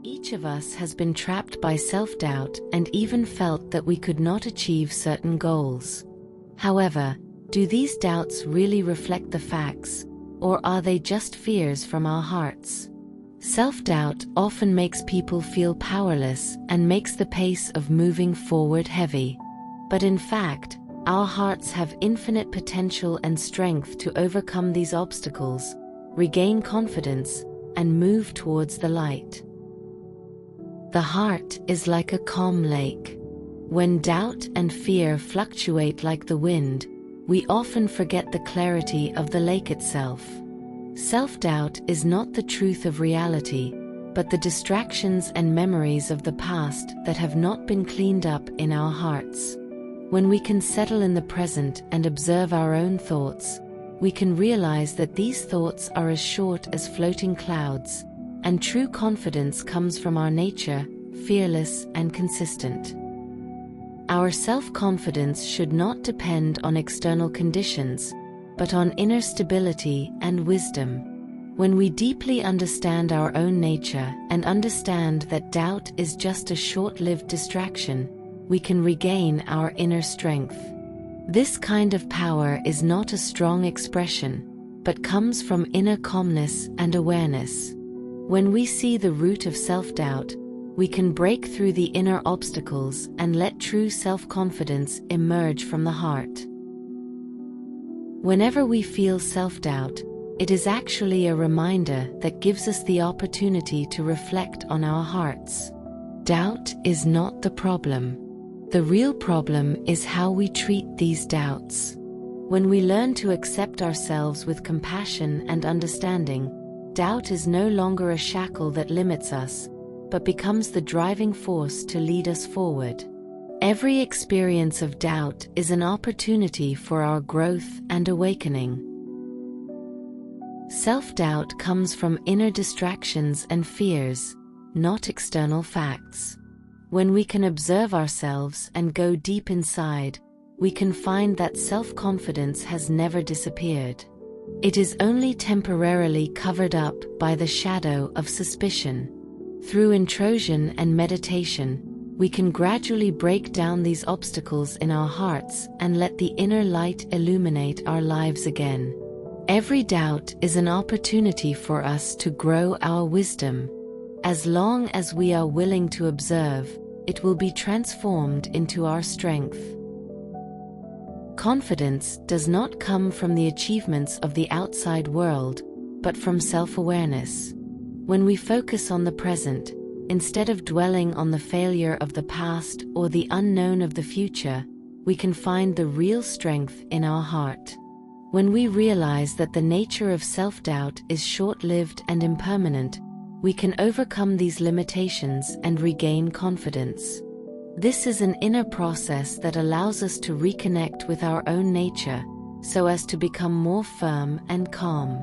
Each of us has been trapped by self-doubt and even felt that we could not achieve certain goals. However, do these doubts really reflect the facts, or are they just fears from our hearts? Self-doubt often makes people feel powerless and makes the pace of moving forward heavy. But in fact, our hearts have infinite potential and strength to overcome these obstacles, regain confidence, and move towards the light. The heart is like a calm lake. When doubt and fear fluctuate like the wind, we often forget the clarity of the lake itself. Self-doubt is not the truth of reality, but the distractions and memories of the past that have not been cleaned up in our hearts. When we can settle in the present and observe our own thoughts, we can realize that these thoughts are as short as floating clouds, and true confidence comes from our nature, fearless and consistent. Our self-confidence should not depend on external conditions, but on inner stability and wisdom. When we deeply understand our own nature and understand that doubt is just a short-lived distraction, we can regain our inner strength. This kind of power is not a strong expression, but comes from inner calmness and awareness. When we see the root of self-doubt, we can break through the inner obstacles and let true self-confidence emerge from the heart. Whenever we feel self-doubt, it is actually a reminder that gives us the opportunity to reflect on our hearts. Doubt is not the problem. The real problem is how we treat these doubts. When we learn to accept ourselves with compassion and understanding, doubt is no longer a shackle that limits us, but becomes the driving force to lead us forward. Every experience of doubt is an opportunity for our growth and awakening. Self-doubt comes from inner distractions and fears, not external facts. When we can observe ourselves and go deep inside, we can find that self-confidence has never disappeared. It is only temporarily covered up by the shadow of suspicion. Through introspection and meditation, we can gradually break down these obstacles in our hearts and let the inner light illuminate our lives again. Every doubt is an opportunity for us to grow our wisdom. As long as we are willing to observe, it will be transformed into our strength. Confidence does not come from the achievements of the outside world, but from self-awareness. When we focus on the present, instead of dwelling on the failure of the past or the unknown of the future, we can find the real strength in our heart. When we realize that the nature of self-doubt is short-lived and impermanent, we can overcome these limitations and regain confidence. This is an inner process that allows us to reconnect with our own nature, so as to become more firm and calm.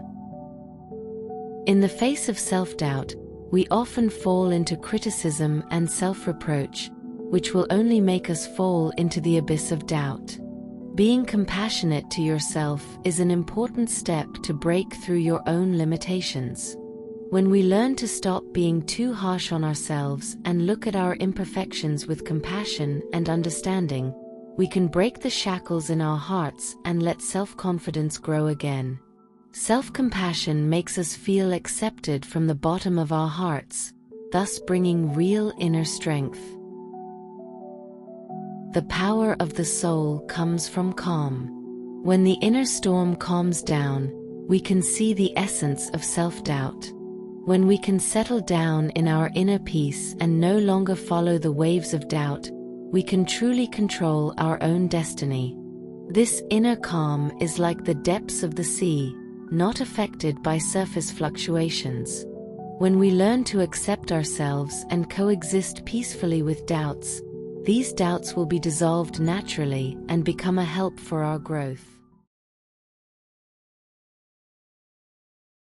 In the face of self-doubt, we often fall into criticism and self-reproach, which will only make us fall into the abyss of doubt. Being compassionate to yourself is an important step to break through your own limitations. When we learn to stop being too harsh on ourselves and look at our imperfections with compassion and understanding, we can break the shackles in our hearts and let self-confidence grow again. Self-compassion makes us feel accepted from the bottom of our hearts, thus bringing real inner strength. The power of the soul comes from calm. When the inner storm calms down, we can see the essence of self-doubt. When we can settle down in our inner peace and no longer follow the waves of doubt, we can truly control our own destiny. This inner calm is like the depths of the sea, not affected by surface fluctuations. When we learn to accept ourselves and coexist peacefully with doubts, these doubts will be dissolved naturally and become a help for our growth.